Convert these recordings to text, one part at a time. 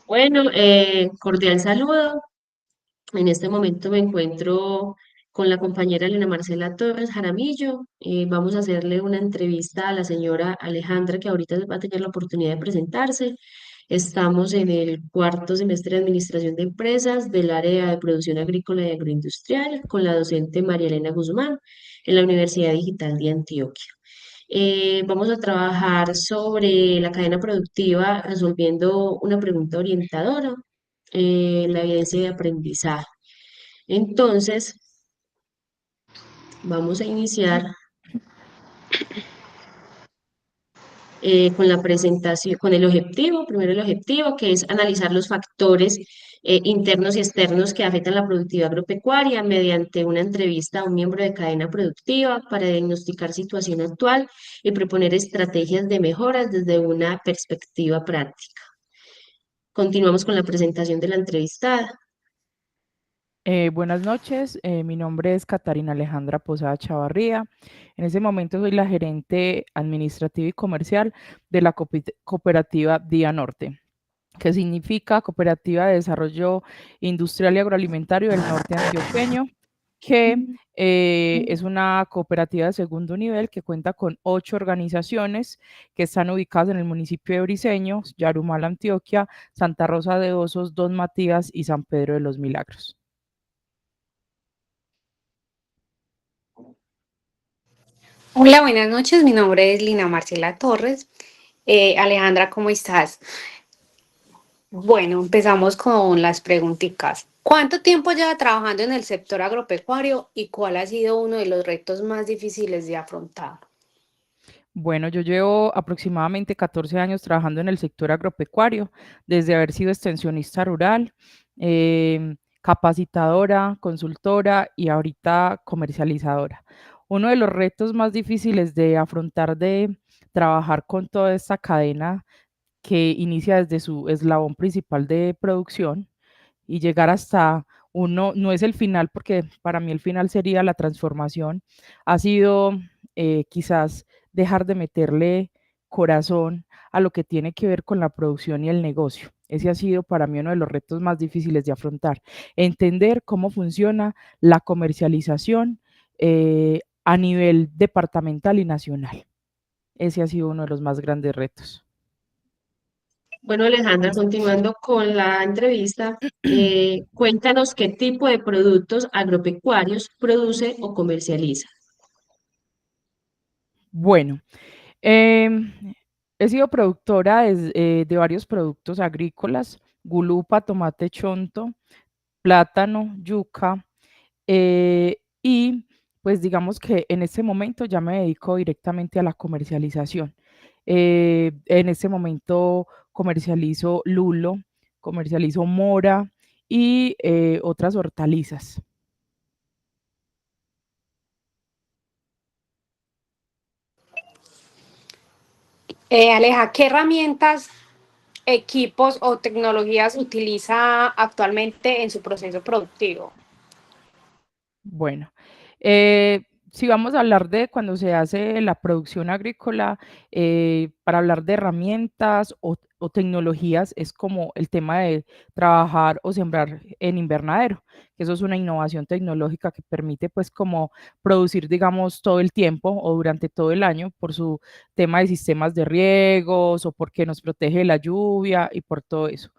Bueno, cordial saludo. En este momento me encuentro con la compañera Elena Marcela Torres Jaramillo. Vamos a hacerle una entrevista a la señora Alejandra, que ahorita va a tener la oportunidad de presentarse. Estamos en el cuarto semestre de Administración de Empresas del área de Producción Agrícola y Agroindustrial con la docente María Elena Guzmán en la Universidad Digital de Antioquia. Vamos a trabajar sobre la cadena productiva resolviendo una pregunta orientadora, la evidencia de aprendizaje. Entonces, vamos a iniciar con la presentación, con el objetivo, primero el objetivo, que es analizar los factores internos y externos que afectan la productividad agropecuaria mediante una entrevista a un miembro de cadena productiva para diagnosticar situación actual y proponer estrategias de mejoras desde una perspectiva práctica. Continuamos con la presentación de la entrevistada. Buenas noches, mi nombre es Catarina Alejandra Posada Chavarría. En ese momento soy la gerente administrativa y comercial de la cooperativa Día Norte, que significa Cooperativa de Desarrollo Industrial y Agroalimentario del Norte Antioqueño, que es una cooperativa de segundo nivel que cuenta con 8 organizaciones que están ubicadas en el municipio de Briceño, Yarumal, Antioquia, Santa Rosa de Osos, Don Matías y San Pedro de los Milagros. Hola, buenas noches. Mi nombre es Lina Marcela Torres. Alejandra, ¿cómo estás? Bueno, empezamos con las preguntitas. ¿Cuánto tiempo lleva trabajando en el sector agropecuario y cuál ha sido uno de los retos más difíciles de afrontar? Bueno, yo llevo aproximadamente 14 años trabajando en el sector agropecuario, desde haber sido extensionista rural, capacitadora, consultora y ahorita comercializadora. Uno de los retos más difíciles de afrontar de trabajar con toda esta cadena que inicia desde su eslabón principal de producción y llegar hasta uno, no es el final, porque para mí el final sería la transformación, ha sido quizás dejar de meterle corazón a lo que tiene que ver con la producción y el negocio. Ese ha sido para mí uno de los retos más difíciles de afrontar, entender cómo funciona la comercialización a nivel departamental y nacional. Ese ha sido uno de los más grandes retos. Bueno, Alejandra, continuando con la entrevista, cuéntanos qué tipo de productos agropecuarios produce o comercializa. Bueno, Em, he sido productora de varios productos agrícolas: gulupa, tomate chonto, plátano, yuca, y pues digamos que en este momento ya me dedico directamente a la comercialización. En este momento comercializo lulo, comercializo mora y otras hortalizas. Aleja, ¿qué herramientas, equipos o tecnologías utiliza actualmente en su proceso productivo? Bueno, eh, si vamos a hablar de cuando se hace la producción agrícola, para hablar de herramientas o tecnologías, es como el tema de trabajar o sembrar en invernadero, que eso es una innovación tecnológica que permite pues como producir, digamos, todo el tiempo o durante todo el año por su tema de sistemas de riegos o porque nos protege de la lluvia y por todo eso.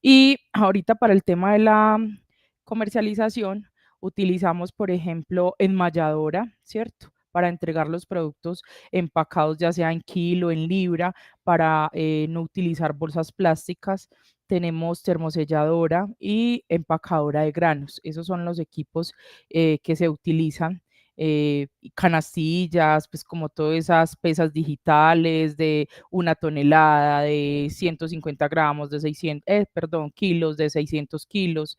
Y ahorita para el tema de la comercialización, utilizamos, por ejemplo, enmalladora, ¿cierto? Para entregar los productos empacados, ya sea en kilo, en libra, para no utilizar bolsas plásticas. Tenemos termoselladora y empacadora de granos. Esos son los equipos que se utilizan. Canastillas, pues como todas esas pesas digitales de 1 tonelada, de 150 gramos, de 600, perdón, kilos, de 600 kilos,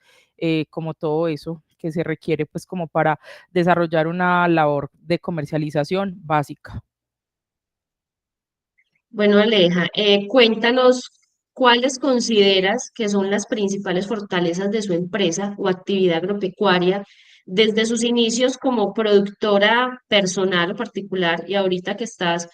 como todo eso que se requiere pues como para desarrollar una labor de comercialización básica. Bueno, Aleja, cuéntanos cuáles consideras que son las principales fortalezas de su empresa o actividad agropecuaria desde sus inicios como productora personal o particular y ahorita que estás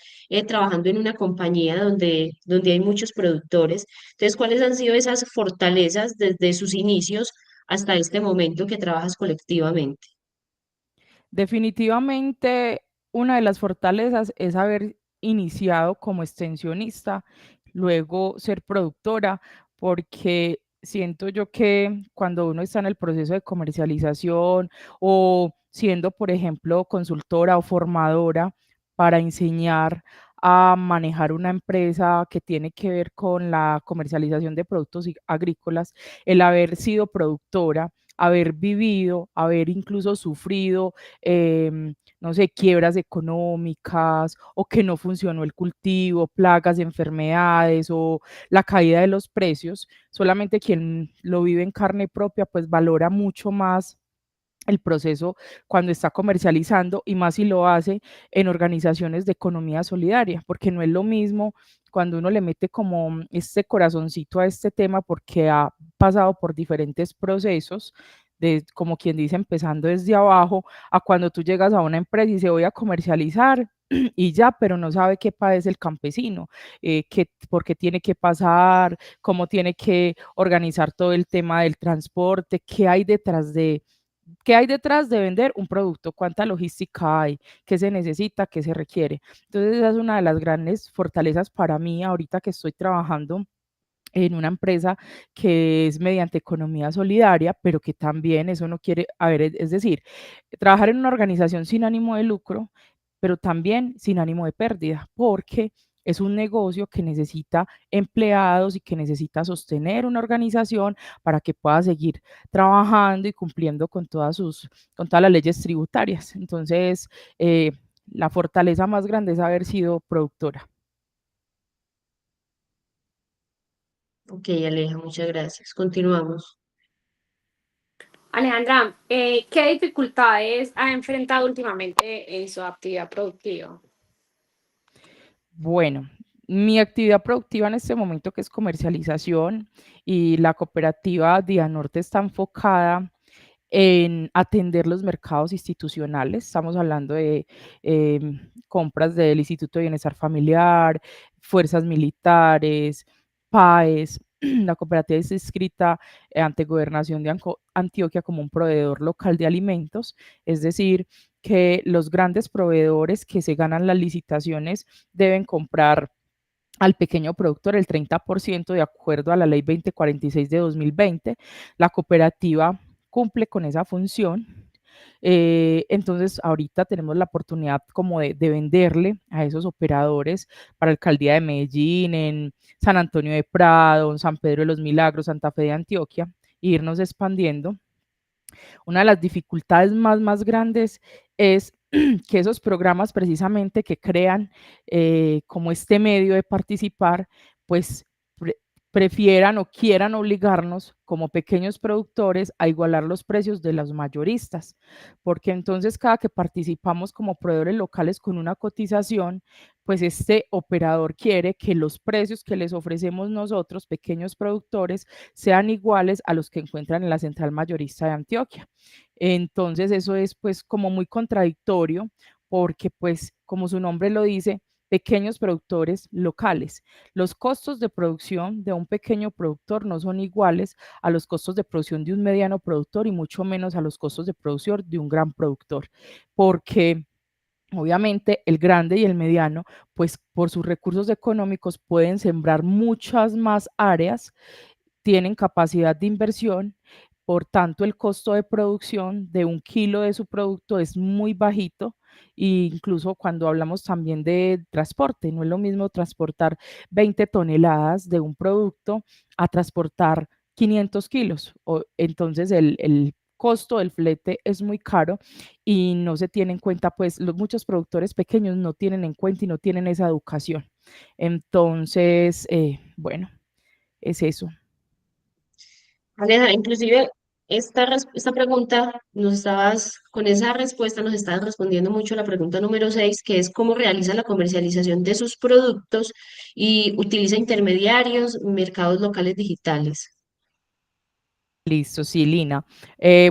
trabajando en una compañía donde hay muchos productores. Entonces, ¿cuáles han sido esas fortalezas desde sus inicios hasta este momento que trabajas colectivamente? Definitivamente, una de las fortalezas es haber iniciado como extensionista, luego ser productora, porque siento yo que cuando uno está en el proceso de comercialización o siendo, por ejemplo, consultora o formadora para enseñar a manejar una empresa que tiene que ver con la comercialización de productos agrícolas, el haber sido productora, haber vivido, haber incluso sufrido no sé, quiebras económicas o que no funcionó el cultivo, plagas, enfermedades o la caída de los precios. Solamente quien lo vive en carne propia, pues valora mucho más el proceso cuando está comercializando y más si lo hace en organizaciones de economía solidaria, porque no es lo mismo cuando uno le mete como este corazoncito a este tema porque ha pasado por diferentes procesos, de, como quien dice, empezando desde abajo, a cuando tú llegas a una empresa y se voy a comercializar y ya, pero no sabe qué padece el campesino, por qué tiene que pasar, cómo tiene que organizar todo el tema del transporte, qué hay detrás de vender un producto, cuánta logística hay, qué se necesita, qué se requiere. Entonces, esa es una de las grandes fortalezas para mí ahorita que estoy trabajando en una empresa que es mediante economía solidaria, pero que también eso no quiere, a ver, es decir, trabajar en una organización sin ánimo de lucro, pero también sin ánimo de pérdida, porque es un negocio que necesita empleados y que necesita sostener una organización para que pueda seguir trabajando y cumpliendo con todas las leyes tributarias. Entonces, la fortaleza más grande es haber sido productora. Ok, Aleja, muchas gracias. Continuamos. Alejandra, ¿qué dificultades ha enfrentado últimamente en su actividad productiva? Bueno, mi actividad productiva en este momento, que es comercialización, y la cooperativa Día Norte está enfocada en atender los mercados institucionales. Estamos hablando de compras del Instituto de Bienestar Familiar, fuerzas militares, PAES. La cooperativa es inscrita ante Gobernación de Antioquia como un proveedor local de alimentos, es decir, que los grandes proveedores que se ganan las licitaciones deben comprar al pequeño productor el 30% de acuerdo a la ley 2046 de 2020. La cooperativa cumple con esa función. Entonces, ahorita tenemos la oportunidad como de venderle a esos operadores para la alcaldía de Medellín, en San Antonio de Prado, en San Pedro de los Milagros, Santa Fe de Antioquia, e irnos expandiendo. Una de las dificultades más grandes es que esos programas precisamente que crean como este medio de participar, pues pre prefieran o quieran obligarnos como pequeños productores a igualar los precios de los mayoristas, porque entonces cada que participamos como proveedores locales con una cotización, pues este operador quiere que los precios que les ofrecemos nosotros, pequeños productores, sean iguales a los que encuentran en la central mayorista de Antioquia. Entonces eso es pues como muy contradictorio porque pues como su nombre lo dice, pequeños productores locales. Los costos de producción de un pequeño productor no son iguales a los costos de producción de un mediano productor y mucho menos a los costos de producción de un gran productor, porque obviamente el grande y el mediano, pues por sus recursos económicos pueden sembrar muchas más áreas, tienen capacidad de inversión, por tanto el costo de producción de un kilo de su producto es muy bajito, e incluso cuando hablamos también de transporte, no es lo mismo transportar 20 toneladas de un producto a transportar 500 kilos, entonces el costo del flete es muy caro y no se tiene en cuenta, pues muchos productores pequeños no tienen en cuenta y no tienen esa educación. Entonces, bueno, es eso. Aleja, inclusive esta pregunta con esa respuesta nos estabas respondiendo mucho a la pregunta número 6, que es cómo realiza la comercialización de sus productos y utiliza intermediarios, mercados locales digitales. Listo, sí, Lina.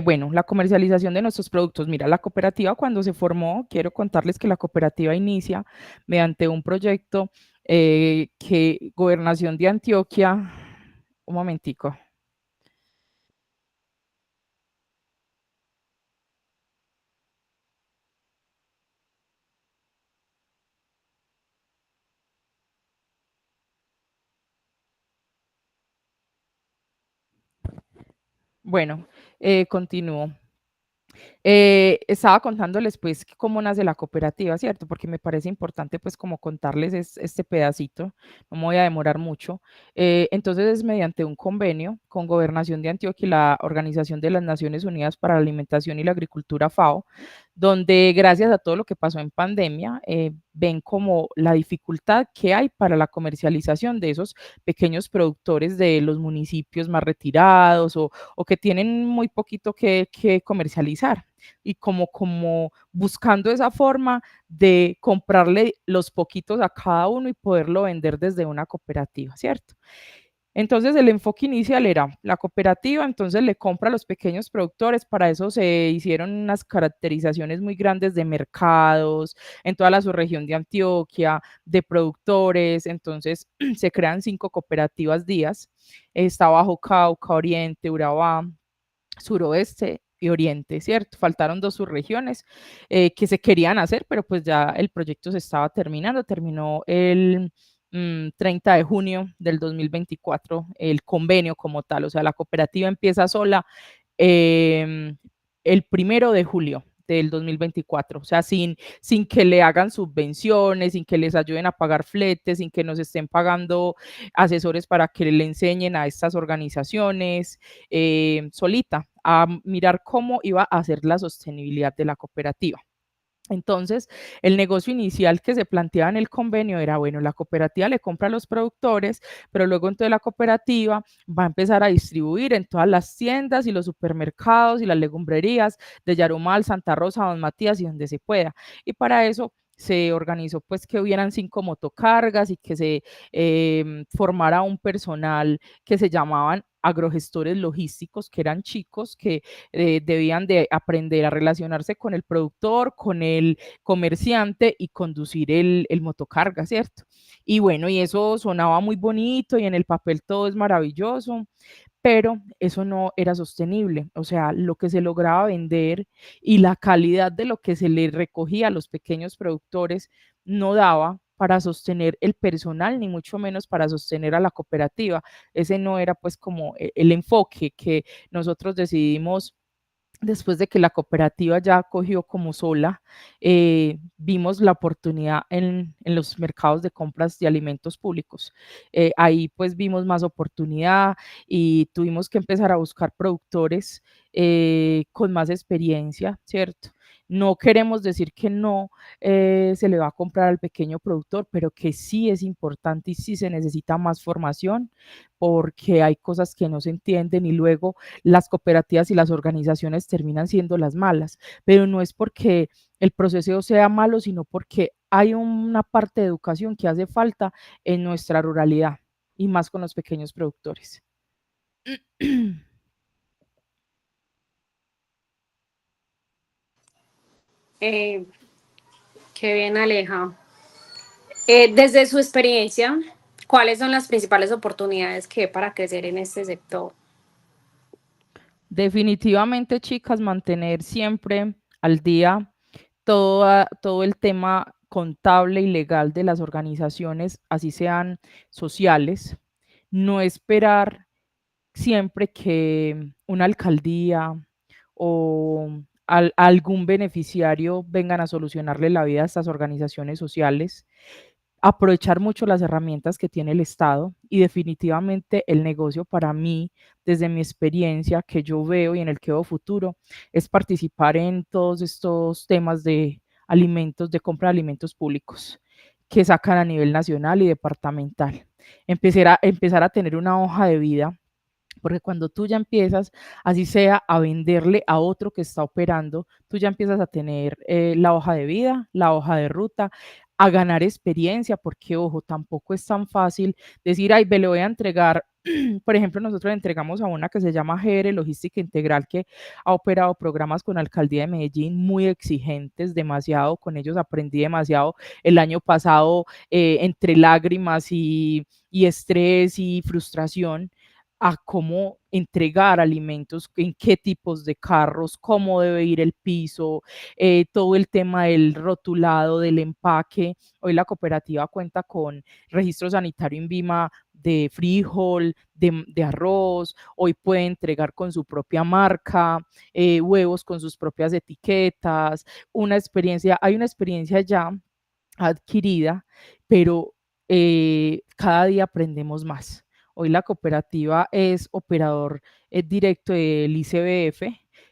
Bueno, la comercialización de nuestros productos. Mira, la cooperativa cuando se formó, quiero contarles que la cooperativa inicia mediante un proyecto que Gobernación de Antioquia, un momentico. Bueno, continúo. Estaba contándoles pues cómo nace la cooperativa, ¿cierto? Porque me parece importante pues como contarles este pedacito, no me voy a demorar mucho. Entonces es mediante un convenio con Gobernación de Antioquia y la Organización de las Naciones Unidas para la Alimentación y la Agricultura FAO, donde gracias a todo lo que pasó en pandemia, ven como la dificultad que hay para la comercialización de esos pequeños productores de los municipios más retirados o que tienen muy poquito que comercializar y como buscando esa forma de comprarle los poquitos a cada uno y poderlo vender desde una cooperativa, ¿cierto? Entonces el enfoque inicial era la cooperativa, entonces le compra a los pequeños productores, para eso se hicieron unas caracterizaciones muy grandes de mercados en toda la subregión de Antioquia, de productores, entonces se crean 5 cooperativas días, está Bajo Cauca, Oriente, Urabá, Suroeste y Oriente, ¿cierto? Faltaron 2 subregiones que se querían hacer, pero pues ya el proyecto se estaba terminando, terminó el 30 de junio del 2024 el convenio como tal, o sea, la cooperativa empieza sola eh, el 1 de julio del 2024, o sea, sin que le hagan subvenciones, sin que les ayuden a pagar fletes, sin que nos estén pagando asesores para que le enseñen a estas organizaciones, solita, a mirar cómo iba a ser la sostenibilidad de la cooperativa. Entonces, el negocio inicial que se planteaba en el convenio era, bueno, la cooperativa le compra a los productores, pero luego entonces la cooperativa va a empezar a distribuir en todas las tiendas y los supermercados y las legumbrerías de Yarumal, Santa Rosa, Don Matías y donde se pueda. Y para eso se organizó pues que hubieran 5 motocargas y que se formara un personal que se llamaban agrogestores logísticos, que eran chicos que debían de aprender a relacionarse con el productor, con el comerciante y conducir el motocarga, ¿cierto? Y bueno, y eso sonaba muy bonito y en el papel todo es maravilloso, pero eso no era sostenible. O sea, lo que se lograba vender y la calidad de lo que se le recogía a los pequeños productores no daba para sostener el personal, ni mucho menos para sostener a la cooperativa. Ese no era pues como el enfoque que nosotros decidimos después de que la cooperativa ya cogió como sola, vimos la oportunidad en los mercados de compras de alimentos públicos. Ahí pues vimos más oportunidad y tuvimos que empezar a buscar productores con más experiencia, ¿cierto? No queremos decir que no se le va a comprar al pequeño productor, pero que sí es importante y sí se necesita más formación porque hay cosas que no se entienden y luego las cooperativas y las organizaciones terminan siendo las malas, pero no es porque el proceso sea malo, sino porque hay una parte de educación que hace falta en nuestra ruralidad y más con los pequeños productores. Eh, Qué bien, Aleja. Desde su experiencia, ¿cuáles son las principales oportunidades que hay para crecer en este sector? Definitivamente, chicas, mantener siempre al día todo el tema contable y legal de las organizaciones, así sean sociales, no esperar siempre que una alcaldía o algún beneficiario vengan a solucionarle la vida a estas organizaciones sociales, aprovechar mucho las herramientas que tiene el Estado y definitivamente el negocio para mí, desde mi experiencia que yo veo y en el que veo futuro, es participar en todos estos temas de alimentos, de compra de alimentos públicos que sacan a nivel nacional y departamental. Empezar a tener una hoja de vida porque cuando tú ya empiezas, así sea, a venderle a otro que está operando, tú ya empiezas a tener la hoja de vida, la hoja de ruta, a ganar experiencia, porque ojo, tampoco es tan fácil decir, ay, ve, le voy a entregar, por ejemplo, nosotros le entregamos a una que se llama GR Logística Integral, que ha operado programas con la Alcaldía de Medellín muy exigentes, demasiado, con ellos aprendí demasiado el año pasado, entre lágrimas y estrés y frustración, a cómo entregar alimentos, en qué tipos de carros, cómo debe ir el piso, todo el tema del rotulado, del empaque. Hoy la cooperativa cuenta con registro sanitario INVIMA de frijol, de arroz, hoy puede entregar con su propia marca, huevos con sus propias etiquetas, hay una experiencia ya adquirida, pero cada día aprendemos más. Hoy la cooperativa es operador directo del ICBF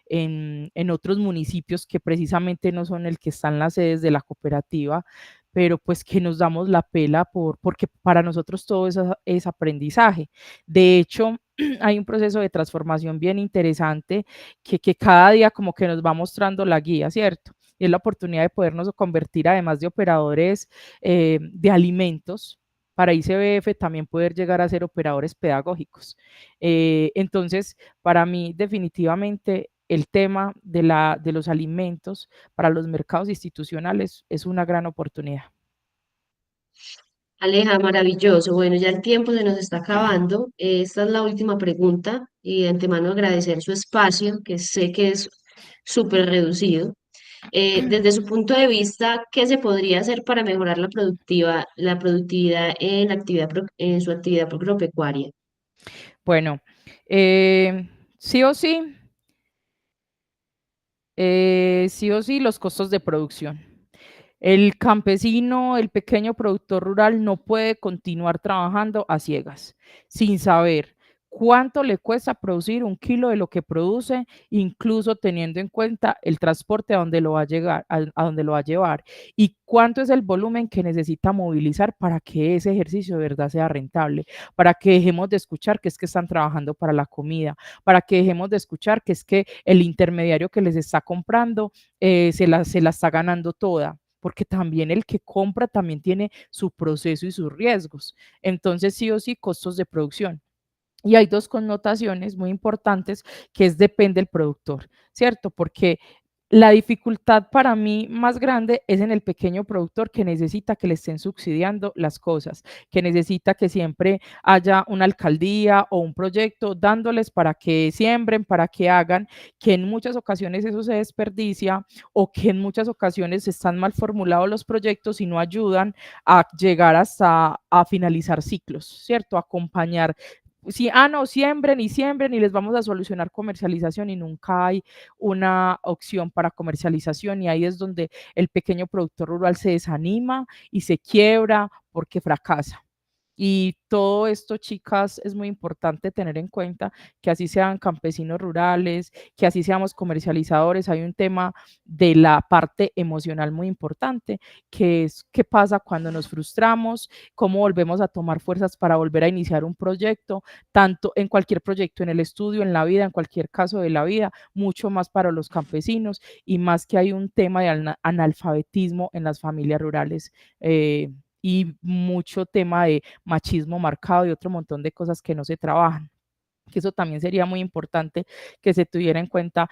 en otros municipios que precisamente no son el que están las sedes de la cooperativa, pero pues que nos damos la pela porque para nosotros todo eso es aprendizaje. De hecho, hay un proceso de transformación bien interesante que cada día como que nos va mostrando la guía, ¿cierto? Y es la oportunidad de podernos convertir, además de operadores de alimentos, para ICBF también poder llegar a ser operadores pedagógicos. Entonces, para mí definitivamente el tema de los alimentos para los mercados institucionales es una gran oportunidad. Aleja, maravilloso. Bueno, ya el tiempo se nos está acabando. Esta es la última pregunta y de antemano agradecer su espacio, que sé que es súper reducido. Desde su punto de vista, ¿qué se podría hacer para mejorar la productividad en en su actividad agropecuaria? Bueno, sí o sí, sí o sí, los costos de producción. El campesino, el pequeño productor rural no puede continuar trabajando a ciegas, sin saber cuánto le cuesta producir un kilo de lo que produce, incluso teniendo en cuenta el transporte a donde lo va a llegar, a donde lo va a llevar, y cuánto es el volumen que necesita movilizar para que ese ejercicio de verdad sea rentable, para que dejemos de escuchar que es que están trabajando para la comida, para que dejemos de escuchar que es que el intermediario que les está comprando se la está ganando toda, porque también el que compra también tiene su proceso y sus riesgos. Entonces, sí o sí, costos de producción. Y hay dos connotaciones muy importantes que es depende del productor, ¿cierto? Porque la dificultad para mí más grande es en el pequeño productor que necesita que le estén subsidiando las cosas, que necesita que siempre haya una alcaldía o un proyecto dándoles para que siembren, para que hagan, que en muchas ocasiones eso se desperdicia o que en muchas ocasiones están mal formulados los proyectos y no ayudan a llegar hasta a finalizar ciclos, ¿cierto? Acompañar sí, no, siembren y les vamos a solucionar comercialización y nunca hay una opción para comercialización y ahí es donde el pequeño productor rural se desanima y se quiebra porque fracasa. Y todo esto, chicas, es muy importante tener en cuenta que así sean campesinos rurales, que así seamos comercializadores, hay un tema de la parte emocional muy importante, que es qué pasa cuando nos frustramos, cómo volvemos a tomar fuerzas para volver a iniciar un proyecto, tanto en cualquier proyecto, en el estudio, en la vida, en cualquier caso de la vida, mucho más para los campesinos y más que hay un tema de analfabetismo en las familias rurales. Y mucho tema de machismo marcado y otro montón de cosas que no se trabajan, que eso también sería muy importante que se tuviera en cuenta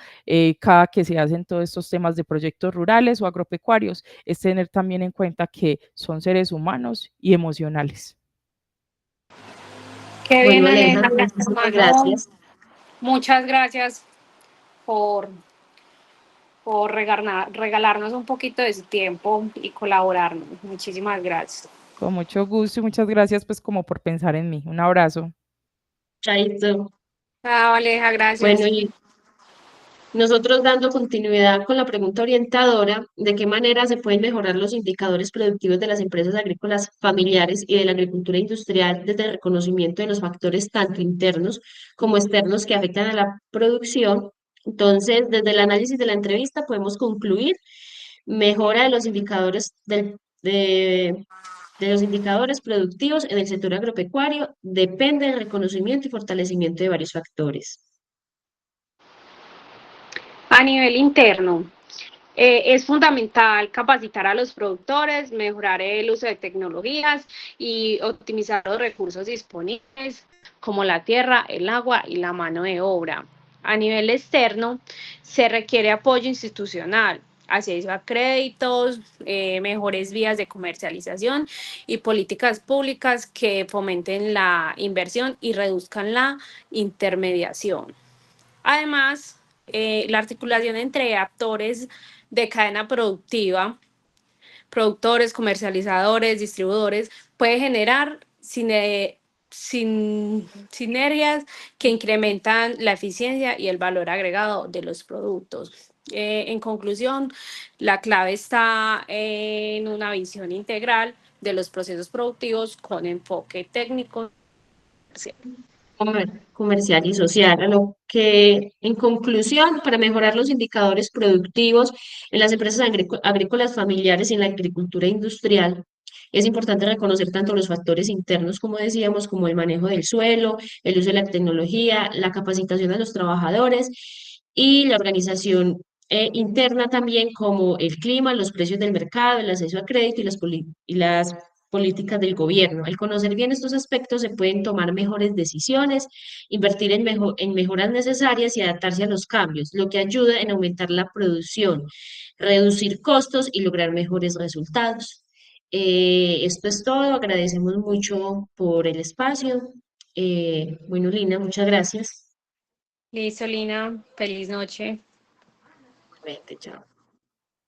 cada que se hacen todos estos temas de proyectos rurales o agropecuarios, es tener también en cuenta que son seres humanos y emocionales. Qué bien, Bueno, Aleja, Alejandra. muchísimas Hermano, gracias. muchas gracias por, regalarnos un poquito de su tiempo y colaborarnos. Muchísimas gracias. Con mucho gusto y muchas gracias pues como por pensar en mí. Un abrazo. Chaito. Chao, Aleja, Bueno, gracias. y nosotros dando continuidad con la pregunta orientadora, ¿de qué manera se pueden mejorar los indicadores productivos de las empresas agrícolas familiares y de la agricultura industrial desde el reconocimiento de los factores tanto internos como externos que afectan a la producción? Entonces, desde el análisis de la entrevista podemos concluir mejora de los indicadores de los indicadores productivos en el sector agropecuario depende del reconocimiento y fortalecimiento de varios factores. A nivel interno, Es fundamental capacitar a los productores, mejorar el uso de tecnologías y optimizar los recursos disponibles, como la tierra, el agua y la mano de obra. A nivel externo, se requiere apoyo institucional, acceso a créditos, mejores vías de comercialización y políticas públicas que fomenten la inversión y reduzcan la intermediación. Además, la articulación entre actores de cadena productiva, productores, comercializadores, distribuidores, puede generar sinergias que incrementan la eficiencia y el valor agregado de los productos. En conclusión, la clave está en una visión integral de los procesos productivos con enfoque técnico. Comercial y social, a lo que, en conclusión, para mejorar los indicadores productivos en las empresas agrícolas familiares y en la agricultura industrial, es importante reconocer tanto los factores internos, como decíamos, como el manejo del suelo, el uso de la tecnología, la capacitación de los trabajadores y la organización interna también, como el clima, los precios del mercado, el acceso a crédito y las políticas del gobierno. Al conocer bien estos aspectos se pueden tomar mejores decisiones, invertir en mejoras necesarias y adaptarse a los cambios, lo que ayuda en aumentar la producción, reducir costos y lograr mejores resultados. Esto es todo, agradecemos mucho por el espacio. Bueno, Lina, muchas gracias. Listo, Lina. Feliz noche. Igualmente, chao.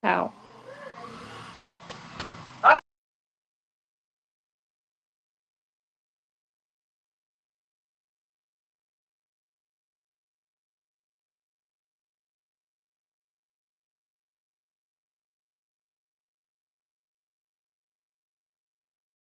Chao.